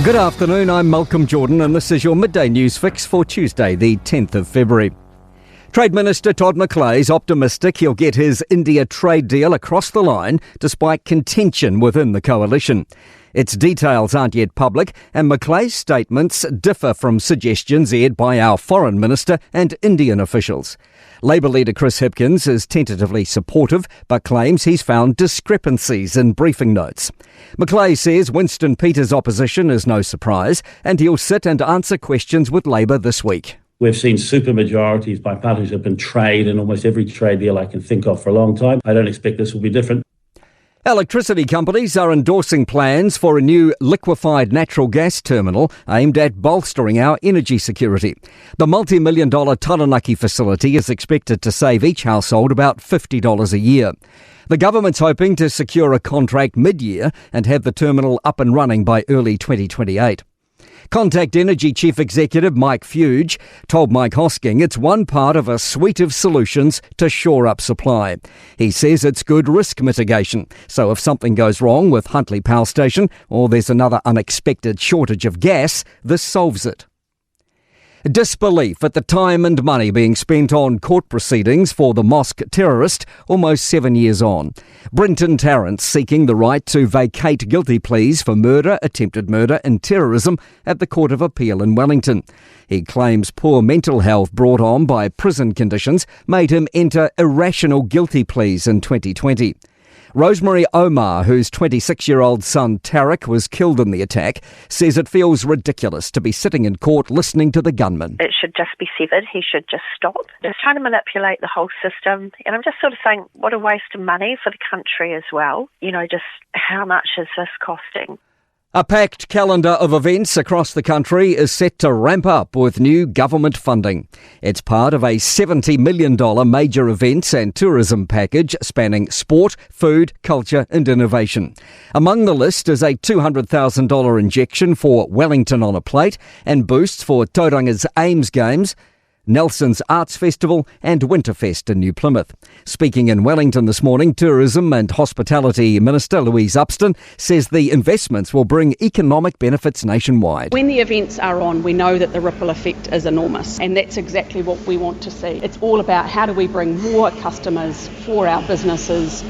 Good afternoon, I'm Malcolm Jordan and this is your Midday News Fix for Tuesday, the 10th of February. Trade Minister Todd McClay's optimistic he'll get his India trade deal across the line despite contention within the coalition. Its details aren't yet public and McClay's statements differ from suggestions aired by our Foreign Minister and Indian officials. Labour leader Chris Hipkins is tentatively supportive but claims he's found discrepancies in briefing notes. McClay says Winston Peters' opposition is no surprise and he'll sit and answer questions with Labour this week. We've seen supermajorities, bipartisanship in trade in almost every trade deal I can think of for a long time. I don't expect this will be different. Electricity companies are endorsing plans for a new liquefied natural gas terminal aimed at bolstering our energy security. The multi-million-dollar Taranaki facility is expected to save each household about $50 a year. The government's hoping to secure a contract mid-year and have the terminal up and running by early 2028. Contact Energy Chief Executive Mike Fuge told Mike Hosking it's one part of a suite of solutions to shore up supply. He says it's good risk mitigation, so if something goes wrong with Huntly Power Station or there's another unexpected shortage of gas, this solves it. Disbelief at the time and money being spent on court proceedings for the mosque terrorist almost 7 years on. Brenton Tarrant seeking the right to vacate guilty pleas for murder, attempted murder and terrorism at the Court of Appeal in Wellington. He claims poor mental health brought on by prison conditions made him enter irrational guilty pleas in 2020. Rosemary Omar, whose 26-year-old son Tarek was killed in the attack, says it feels ridiculous to be sitting in court listening to the gunman. It should just be severed. He should just stop. Just trying to manipulate the whole system. And I'm just sort of saying, what a waste of money for the country as well. You know, just how much is this costing? A packed calendar of events across the country is set to ramp up with new government funding. It's part of a $70 million major events and tourism package spanning sport, food, culture and innovation. Among the list is a $200,000 injection for Wellington on a Plate and boosts for Tauranga's Ames Games, Nelson's Arts Festival and Winterfest in New Plymouth. Speaking in Wellington this morning, Tourism and Hospitality Minister Louise Upston says the investments will bring economic benefits nationwide. When the events are on, we know that the ripple effect is enormous, and that's exactly what we want to see. It's all about how do we bring more customers for our businesses.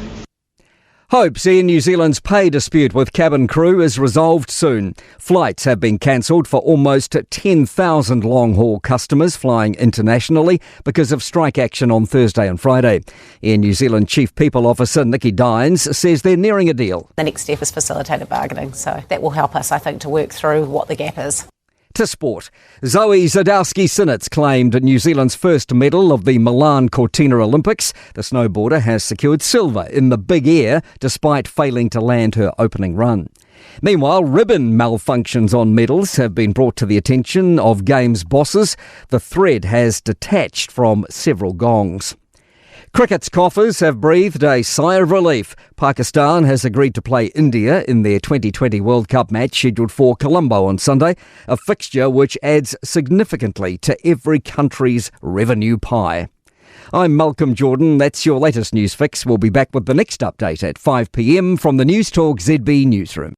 Hopes Air New Zealand's pay dispute with cabin crew is resolved soon. Flights have been cancelled for almost 10,000 long-haul customers flying internationally because of strike action on Thursday and Friday. Air New Zealand Chief People Officer Nikki Dines says they're nearing a deal. The next step is facilitated bargaining, so that will help us, I think, to work through what the gap is. To sport, Zoe Zadowski-Synnott claimed New Zealand's first medal of the Milan Cortina Olympics. The snowboarder has secured silver in the big air despite failing to land her opening run. Meanwhile, ribbon malfunctions on medals have been brought to the attention of Games bosses. The thread has detached from several gongs. Cricket's coffers have breathed a sigh of relief. Pakistan has agreed to play India in their 2020 World Cup match scheduled for Colombo on Sunday, a fixture which adds significantly to every country's revenue pie. I'm Malcolm Jordan. That's your latest news fix. We'll be back with the next update at 5 p.m. from the Newstalk ZB newsroom.